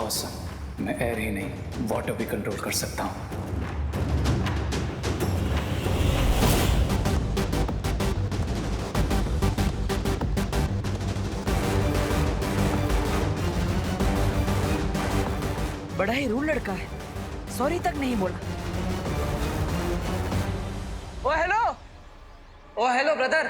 Awesome. मैं air ही नहीं water भी कंट्रोल कर सकता हूँ। बड़ा ही रूल लड़का है, सॉरी तक नहीं बोला। ओ हेलो, ओ हेलो ब्रदर।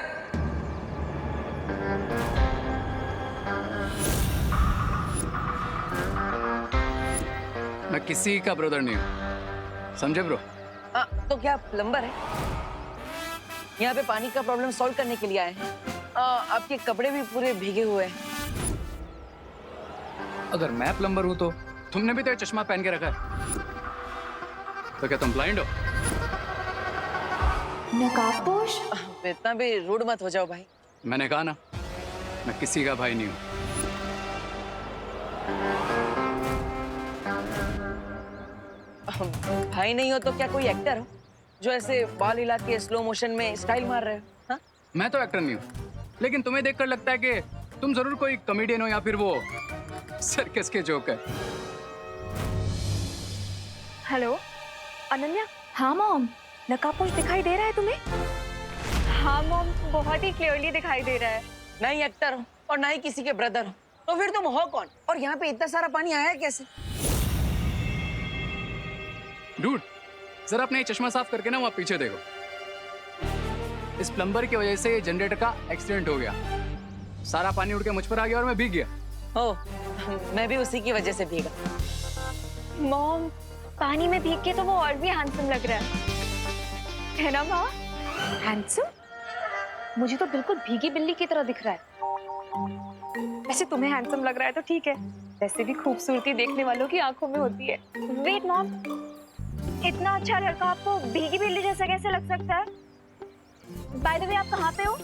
मैं किसी का ब्रदर नहीं हूँ, समझे ब्रो? तो क्या प्लम्बर है? यहाँ पे पानी का प्रॉब्लम सॉल्व करने के लिए आए हैं। आपके कपड़े भी पूरे भीगे हुए हैं। अगर मैं प्लम्बर हूँ तो तुमने भी तो ये चश्मा पहन के रखा है, तो क्या तुम ब्लाइंड हो? नकाबपोश। इतना भी रूड मत हो जाओ भाई। मैंने कहा ना, मैं किसी का भाई नहीं हूँ। भाई नहीं हो तो क्या कोई एक्टर हो जो ऐसे बाल हिला के स्लो मोशन में स्टाइल मार रहे हो? हाँ? मैं तो एक्टर नहीं हूँ, लेकिन तुम्हें देखकर लगता है कि तुम जरूर कोई कॉमेडियन हो या फिर वो सर्कस के जोकर। हेलो अनन्या। हाँ मॉम, नकाबपोश दिखाई दे रहा है तुम्हें? हाँ मॉम, बहुत ही क्लियरली दिखाई दे रहा है। ना ही एक्टर हो और ना ही किसी के ब्रदर हो, तो फिर तुम हो कौन? और यहाँ पे इतना सारा पानी आया है कैसे? डूड, जरा अपने ये चश्मा साफ करके ना वहाँ पीछे देखो। इस प्लम्बर की वजह से ये जनरेटर का एक्सीडेंट हो गया। सारा पानी उड़ के मुझ पर आ गया और मैं भीग गया। ओ, मैं भी उसी की वजह से भीगा। मॉम, पानी में भीग के तो वो और भी हैंडसम लग रहा है ना माँ? हैंडसम? मुझे तो बिल्कुल भीगी बिल्ली की तरह दिख रहा है। वैसे तुम्हें हैंडसम लग रहा है तो ठीक है, वैसे भी खूबसूरती देखने वालों की आंखों में होती है। वेट मॉम, इतना अच्छा लड़का आपको भीगी बिल्ली जैसा कैसे लग सकता है? बाय द वे, आप कहाँ पे हो?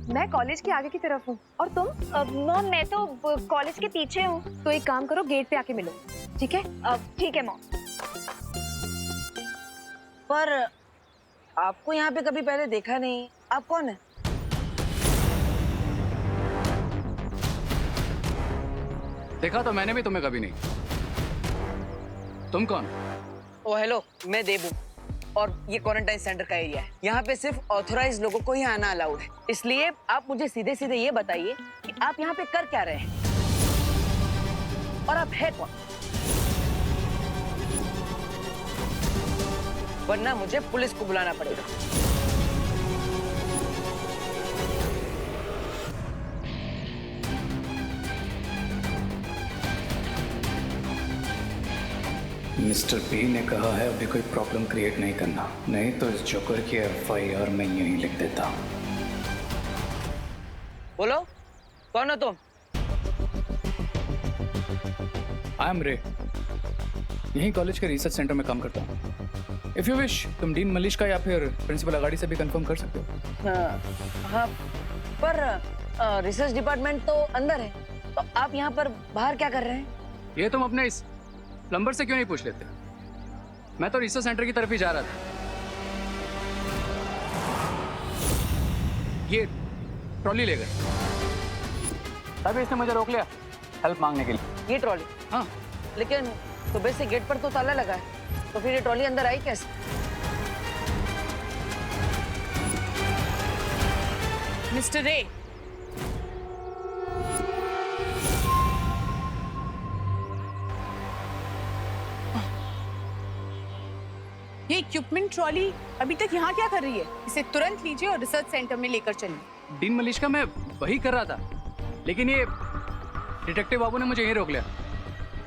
मैं कॉलेज के आगे की तरफ हूँ। और तुम? मॉम, मैं तो कॉलेज के पीछे हूँ। तो एक काम करो, गेट पे आके मिलो, ठीक है? ठीक है मॉम। पर आपको यहाँ पे कभी पहले देखा नहीं। आप कौन है? देखा तो मैंने भी तुम्हें कभी नहीं। तुम कौन? ओ हेलो, मैं देबू और ये क्वारंटाइन सेंटर का एरिया है। यहाँ पे सिर्फ ऑथराइज्ड लोगों को ही आना अलाउड है। इसलिए आप मुझे सीधे सीधे ये बताइए कि आप यहाँ पे कर क्या रहे हैं और आप है कौन? वरना मुझे पुलिस को बुलाना पड़ेगा। मिस्टर बी ने कहा है अभी कोई प्रॉब्लम क्रिएट नहीं करना, नहीं तो इस जोकर की FIR मैं यहीं लिख देता। बोलो, कौन हो तुम? आई एम रे, यहीं कॉलेज के रिसर्च सेंटर में काम करता हूँ। इफ यू विश, तुम डीन मलिश का या फिर प्रिंसिपल अगाड़ी से भी कंफर्म कर सकते हो। हाँ, पर रिसर्च डिपार्टमेंट तो अंदर है, तो आप यहाँ पर बाहर क्या कर रहे हैं? ये तुम अपने इस प्लम्बर से क्यों नहीं पूछ लेते? मैं तो रिसर्च सेंटर की तरफ ही जा रहा था। ये ट्रॉली ले गए, तभी इसने मुझे रोक लिया हेल्प मांगने के लिए। ये ट्रॉली? हाँ, लेकिन सुबह से गेट पर तो ताला लगा है, तो फिर ये ट्रॉली अंदर आई कैसे? मिस्टर रे, ये इक्विपमेंट ट्रॉली अभी तक यहाँ क्या कर रही है? इसे तुरंत लीजिए और रिसर्च सेंटर में लेकर चलिए। डीन मलिश का मैं वही कर रहा था, लेकिन ये डिटेक्टिव बाबू ने मुझे यहीं रोक लिया।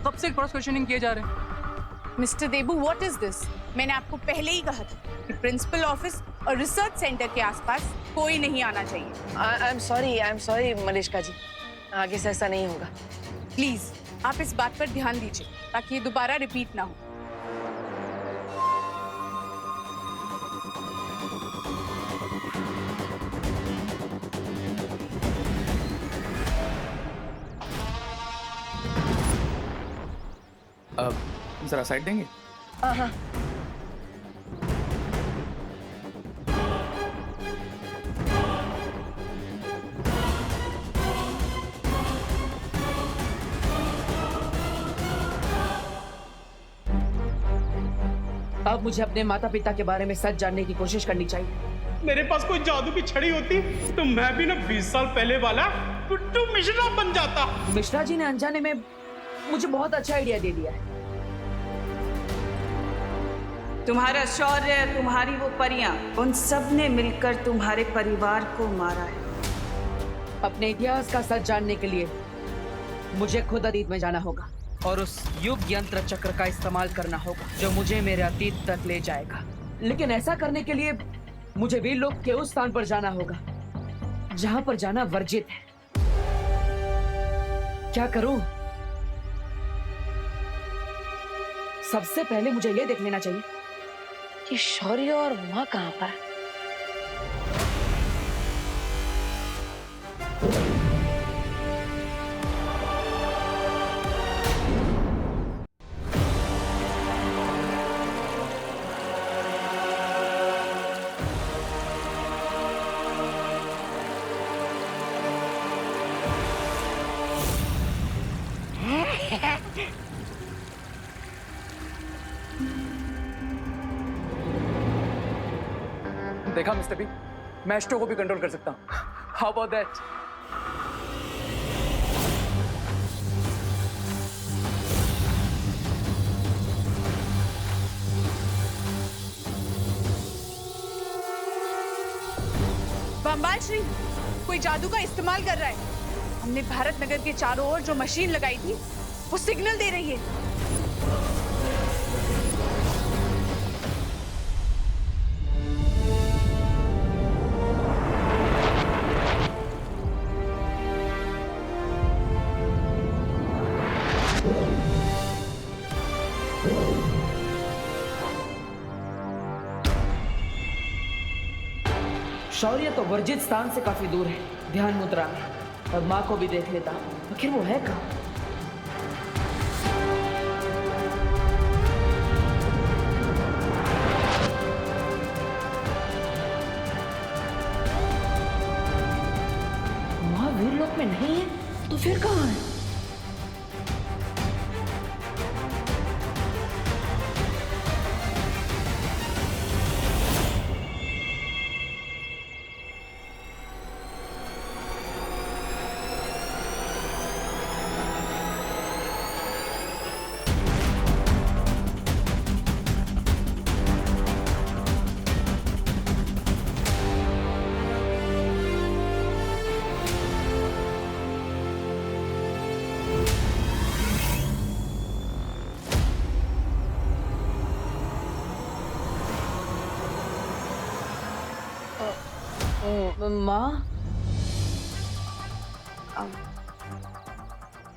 कब से क्रॉस क्वेश्चनिंग किए जा रहे हैं। Mister Debu, what is this? मैंने आपको पहले ही कहा था कि प्रिंसिपल ऑफिस और रिसर्च सेंटर के आसपास कोई नहीं आना चाहिए। आई एम सॉरी मलिश्का जी, आगे से ऐसा नहीं होगा। प्लीज आप इस बात पर ध्यान दीजिए ताकि ये दोबारा रिपीट ना हो। अब जरा साइड देंगे? हाँ। अब मुझे अपने माता पिता के बारे में सच जानने की कोशिश करनी चाहिए। मेरे पास कोई जादू की छड़ी होती तो मैं भी ना 20 साल पहले वाला टुट्टू मिश्रा बन जाता। मिश्रा जी ने अनजाने में मुझे बहुत अच्छा आइडिया दे दिया है। तुम्हारा शौर्य, तुम्हारी वो परियां, उन सब ने मिलकर तुम्हारे परिवार को मारा है। अपने इतिहास का सच जानने के लिए मुझे खुद अतीत में जाना होगा और उस युग यंत्र चक्र का इस्तेमाल करना होगा जो मुझे मेरे अतीत तक ले जाएगा। लेकिन ऐसा करने के लिए मुझे वीर लोक के उस स्थान पर जाना होगा जहां पर जाना वर्जित है। क्या करूं? सबसे पहले मुझे यह देख लेना चाहिए कि शौर्य और मां कहां पर है। देखा मिस्टर बी, मैं एस्ट्रो को भी कंट्रोल कर सकता हूँ। How about that? बम्बाल श्री कोई जादू का इस्तेमाल कर रहा है। हमने भारत नगर के चारों ओर जो मशीन लगाई थी वो सिग्नल दे रही है। शौर्य तो वर्जित स्थान से काफी दूर है, ध्यान मुद्रा में। और माँ को भी देख लेता, आखिर वो है कहाँ? वहाँ वीर लोक में नहीं है तो फिर कहाँ है? माँ,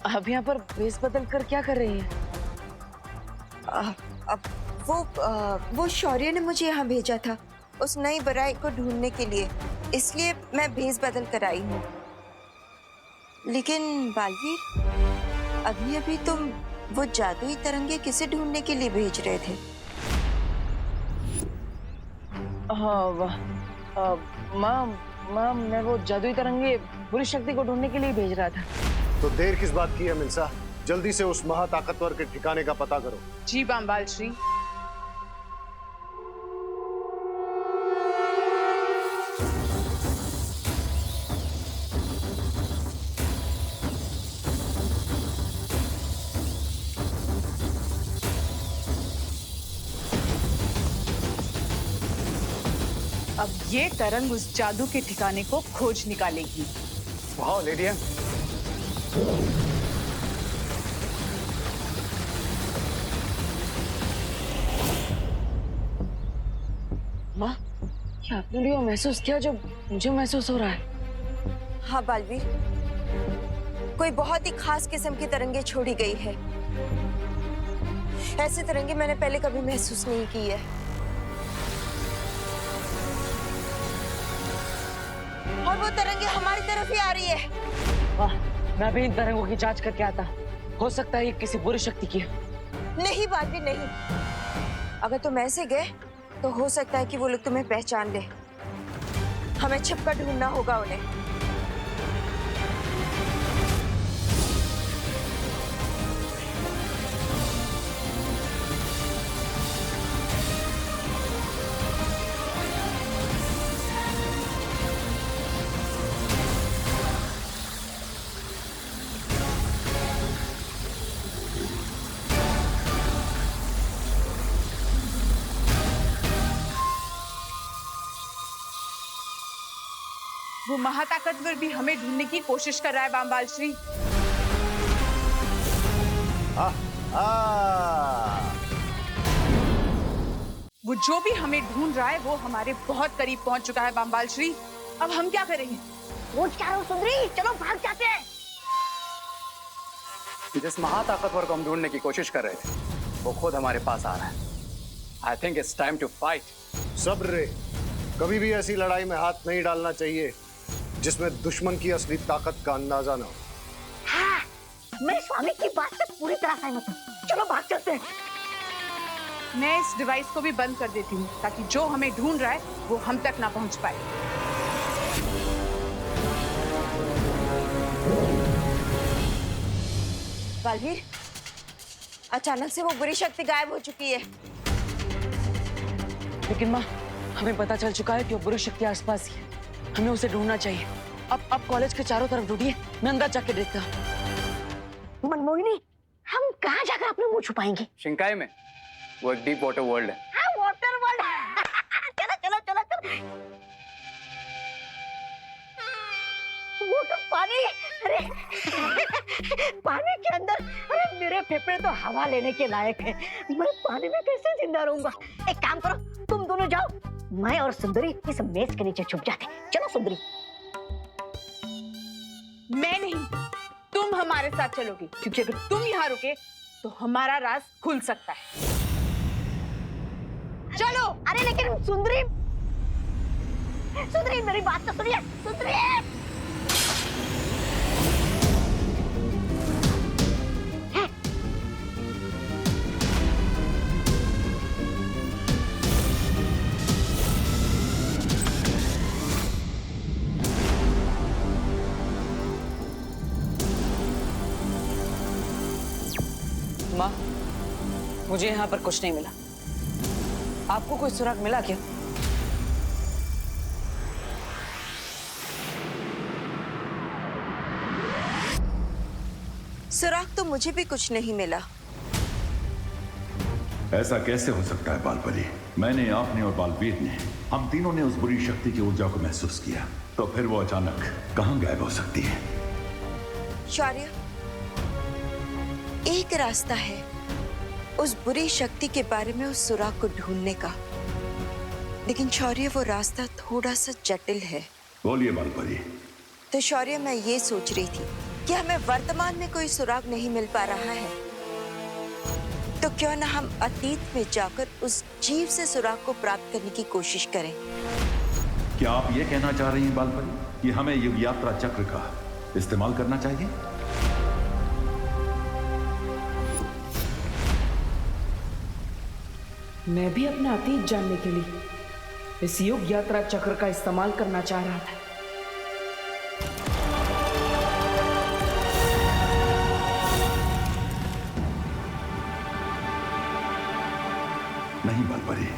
अब यहाँ पर भेस बदल कर क्या कर रही है? अब वो शौर्य ने मुझे यहाँ भेजा था उस नई बराई को ढूंढने के लिए, इसलिए मैं भेस बदल कर आई हूँ। लेकिन बालवीर, अभी तुम वो जादुई तरंगे किसे ढूंढने के लिए भेज रहे थे? माँ, मैं वो जादुई तरंगे बुरी शक्ति को ढूंढने के लिए भेज रहा था। तो देर किस बात की है मिल्सा? जल्दी से उस महाताकतवर के ठिकाने का पता करो। जी बम्बाल श्री। अब ये तरंग उस जादू के ठिकाने को खोज निकालेगी। वाह लेडिया, माँ, क्या आपने भी वो महसूस किया जो मुझे महसूस हो रहा है? हाँ बालवीर, कोई बहुत ही खास किस्म की तरंगे छोड़ी गई है। ऐसी तरंगे मैंने पहले कभी महसूस नहीं की है। और वो तरंगे हमारी तरफ ही आ रही है। वाह, मैं भी इन तरंगों की जांच करके आता। हो सकता है ये किसी बुरी शक्ति की है। नहीं बालवीर, नहीं। अगर तुम ऐसे गए तो हो सकता है कि वो लोग तुम्हें पहचान ले। हमें छिपकर ढूंढना होगा उन्हें। वो महाताकतवर भी हमें ढूंढने की कोशिश कर रहा है बामबाल श्री। वो जो भी हमें ढूंढ रहा है वो हमारे बहुत करीब पहुंच चुका है बामबाल श्री। अब हम क्या करेंगे? वो चारों सुंदरी, चलो भाग जाते हैं। जिस महाताकतवर को हम ढूंढने की कोशिश कर रहे थे वो खुद हमारे पास आ रहा है। I think it's time to fight. सब्र रे, कभी भी ऐसी लड़ाई में हाथ नहीं डालना चाहिए जिसमें दुश्मन की असली ताकत का अंदाजा ना हो। हाँ, मैं स्वामी की बात से पूरी तरह सहमत हूँ। चलो भाग चलते हैं। मैं इस डिवाइस को भी बंद कर देती हूँ ताकि जो हमें ढूंढ रहा है वो हम तक ना पहुंच पाए। बालवीर, अचानक से वो बुरी शक्ति गायब हो चुकी है। लेकिन माँ, हमें पता चल चुका है कि वो बुरी शक्ति आसपास ही है। हमें उसे ढूंढना चाहिए। अब कॉलेज के चारों तरफ ढूंढिए, मैं अंदर जाके देखता हूँ। मनमोहिनी, हम कहाँ जाकर अपने मुंह छुपाएंगे? शिंकाई में वो एक डीप वाटर वर्ल्ड है। हाँ, वाटर वर्ल्ड। चलो चलो चलो चलो। वो तो पानी, अरे पानी के अंदर, अरे मेरे फेफड़े तो हवा लेने के लायक है। मैं पानी में कैसे जिंदा रहूंगा? एक काम करो, तुम दोनों जाओ, मैं और सुंदरी इस मेज के नीचे छुप जाते। चलो सुंदरी। मैं नहीं, तुम हमारे साथ चलोगी, क्योंकि अगर तुम यहाँ रुके तो हमारा राज खुल सकता है। चलो। अरे लेकिन सुंदरी, सुंदरी मेरी बात तो सुनिए। सुंदरी, माँ, मुझे यहाँ पर कुछ नहीं मिला। आपको कोई सुराग मिला क्या? सुराग तो मुझे भी कुछ नहीं मिला। ऐसा कैसे हो सकता है बालबली? मैंने, आपने और बालवीर ने, हम तीनों ने उस बुरी शक्ति की ऊर्जा को महसूस किया, तो फिर वो अचानक कहां गायब हो सकती है? शौर्य, एक रास्ता है उस बुरी शक्ति के बारे में उस सुराग को ढूंढने का, लेकिन शौर्य वो रास्ता थोड़ा सा जटिल है। बोलिए बालबली। तो शौर्य, मैं ये सोच रही थी कि हमें वर्तमान में कोई सुराग नहीं मिल पा रहा है, तो क्यों ना हम अतीत में जाकर उस जीव से सुराग को प्राप्त करने की कोशिश करें। क्या आप ये कहना चाह रही हैं बालबली कि हमें युग यात्रा चक्र का इस्तेमाल करना चाहिए? मैं भी अपना अतीत जानने के लिए इस युग यात्रा चक्र का इस्तेमाल करना चाह रहा था। नहीं बालबली,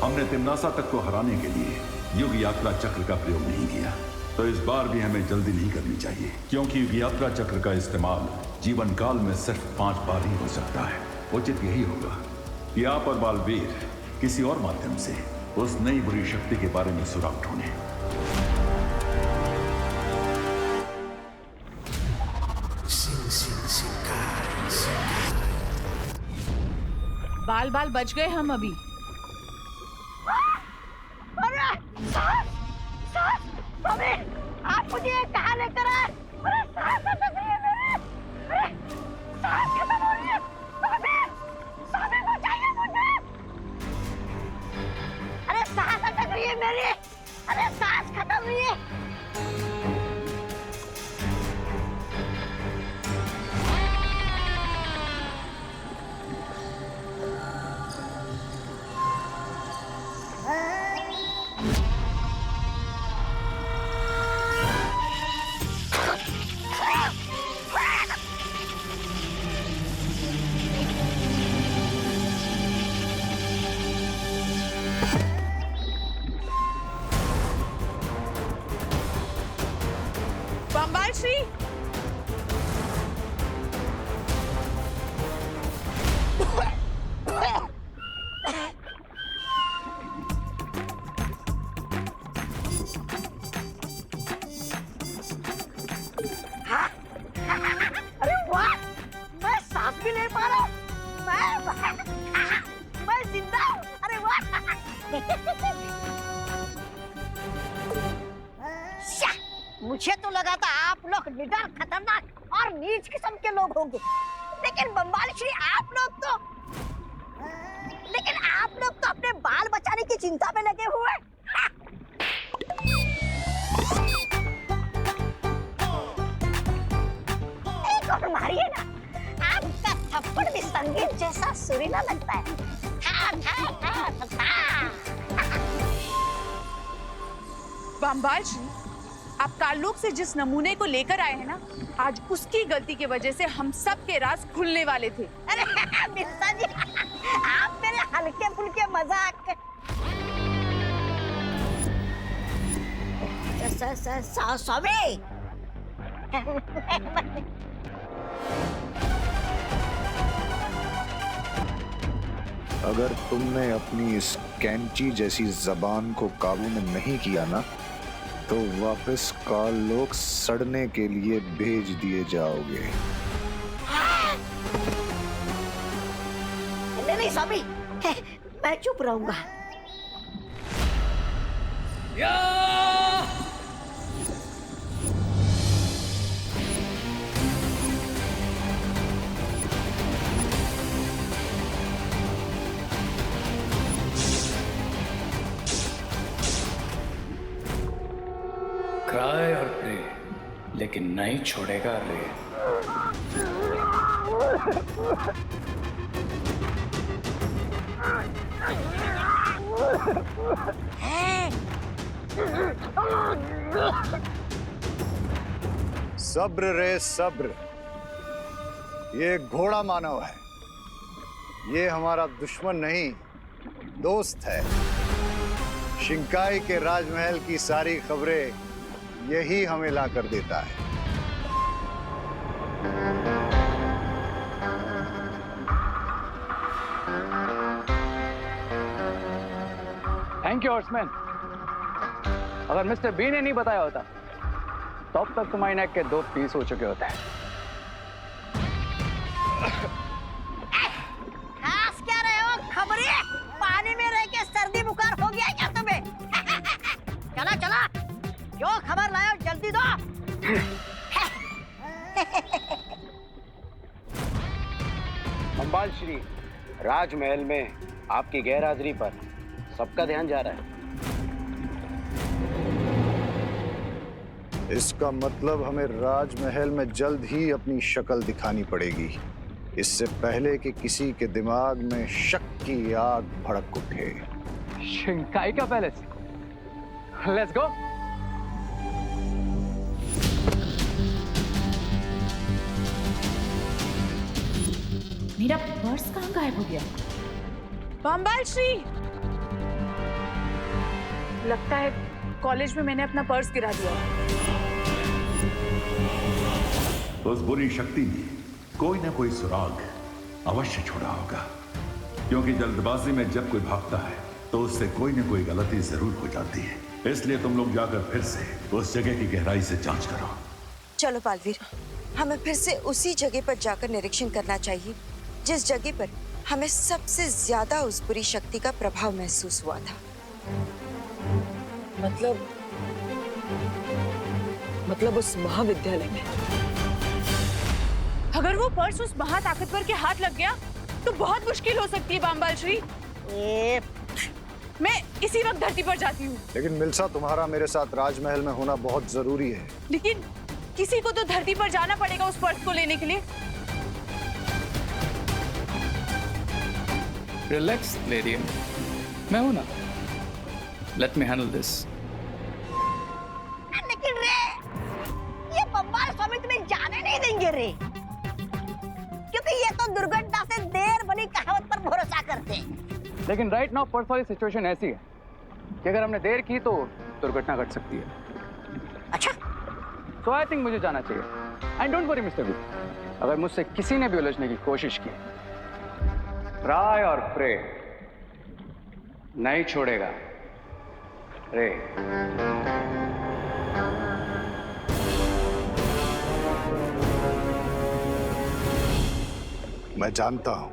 हमने तिम्नासा तक को हराने के लिए युग यात्रा चक्र का प्रयोग नहीं किया, तो इस बार भी हमें जल्दी नहीं करनी चाहिए, क्योंकि युग यात्रा चक्र का इस्तेमाल जीवन काल में सिर्फ 5 बार ही हो सकता है। उचित यही होगा कि आप और बालवीर किसी और माध्यम से उस नई बुरी शक्ति के बारे में सुराग ढूंढें। बाल बाल बच गए हम अभी। अरे सास, सास, स्वामी, आप मुझे कहाँ लेकर आए? अरे सास अटक रही है मेरी। अरे सास खत्म हो रही है। स्वामी, स्वामी बचाइए मुझे। अरे सास अटक रही है मेरी। अरे सास खत्म हुई है। बम्बाल श्री, मुझे तो लगा था आप लोग निडर, खतरनाक और नीच किस्म के लोग होंगे, लेकिन बम्बाल श्री आप लोग तो अपने बाल बचाने की चिंता में लगे हुए हैं। एक और मारिए ना, आपका थप्पड़ भी संगीत जैसा सुरीला लगता है। था, था, था, था, था। बम्बाल श्री, आप ताल्लुक से जिस नमूने को लेकर आए हैं ना, आज उसकी गलती की वजह से हम सब के राज खुलने वाले थे। अरे मिर्जा जी, आप मेरे हल्के फुल्के मजाक स्वामी। अगर तुमने अपनी इस कैंची जैसी जबान को काबू में नहीं किया ना, तो वापस काल लोग सड़ने के लिए भेज दिए जाओगे। नहीं स्वामी, मैं चुप रहूंगा। क्राई और प्रे, लेकिन नहीं छोड़ेगा रे। सब्र रे सब्र, ये घोड़ा मानव है, ये हमारा दुश्मन नहीं दोस्त है। शिंकाई के राजमहल की सारी खबरें यही हमें ला कर देता है। Thank you horseman. अगर मिस्टर बी ने नहीं बताया होता तो अब तक तुम्हारी नेक के 2 पीस हो चुके होते हैं। खास क्या रहे हो खबरी? पानी में रह के सर्दी बुखार हो गया क्या तुम्हें? चला चला, जो खबर लाया जल्दी दो। बम्बाल श्री, राजमहल में आपकी गैरहाजिरी पर सबका ध्यान जा रहा है। इसका मतलब हमें राजमहल में जल्द ही अपनी शक्ल दिखानी पड़ेगी, इससे पहले कि किसी के दिमाग में शक की आग भड़क उठे। शिंकाई का पैलेस, लेट्स गो। मेरा पर्स कहाँ गायब हो गया? बम्बाल श्री, लगता है कॉलेज में मैंने अपना पर्स गिरा दिया। उस बुरी शक्ति ने कोई ना कोई सुराग अवश्य छोड़ा होगा, क्योंकि जल्दबाजी में जब कोई भागता है तो उससे कोई ना कोई गलती जरूर हो जाती है। इसलिए तुम लोग जाकर फिर से उस जगह की गहराई से जांच करो। चलो बालवीर, हमें फिर से उसी जगह पर जाकर निरीक्षण करना चाहिए जिस जगह पर हमें सबसे ज्यादा उस बुरी शक्ति का प्रभाव महसूस हुआ था। मतलब उस महाविद्यालय में। अगर वो पर्स उस महाताकतवर के हाथ लग गया तो बहुत मुश्किल हो सकती है बम्बाल श्री। मैं इसी वक्त धरती पर जाती हूँ। लेकिन मिल्सा, तुम्हारा मेरे साथ राजमहल में होना बहुत जरूरी है। लेकिन किसी को तो धरती पर जाना पड़ेगा उस पर्स को लेने के लिए। रिलैक्स लेडी, मैं हूं ना। Let me handle this. लेकिन रे, ये बम्बाल स्वामी तुम्हें जाने नहीं देंगे रे, क्योंकि ये तो दुर्घटना से देर बनी कहावत पर भरोसा करते हैं। लेकिन राइट नाउ पर्स वाली सिचुएशन ऐसी है कि अगर हमने देर की तो दुर्घटना घट सकती है। अच्छा, सो आई थिंक मुझे जाना चाहिए। And don't worry mister B, अगर मुझसे किसी ने भी उलझने की कोशिश की, ट्राई और प्रे, नहीं छोड़ेगा रे। मैं जानता हूं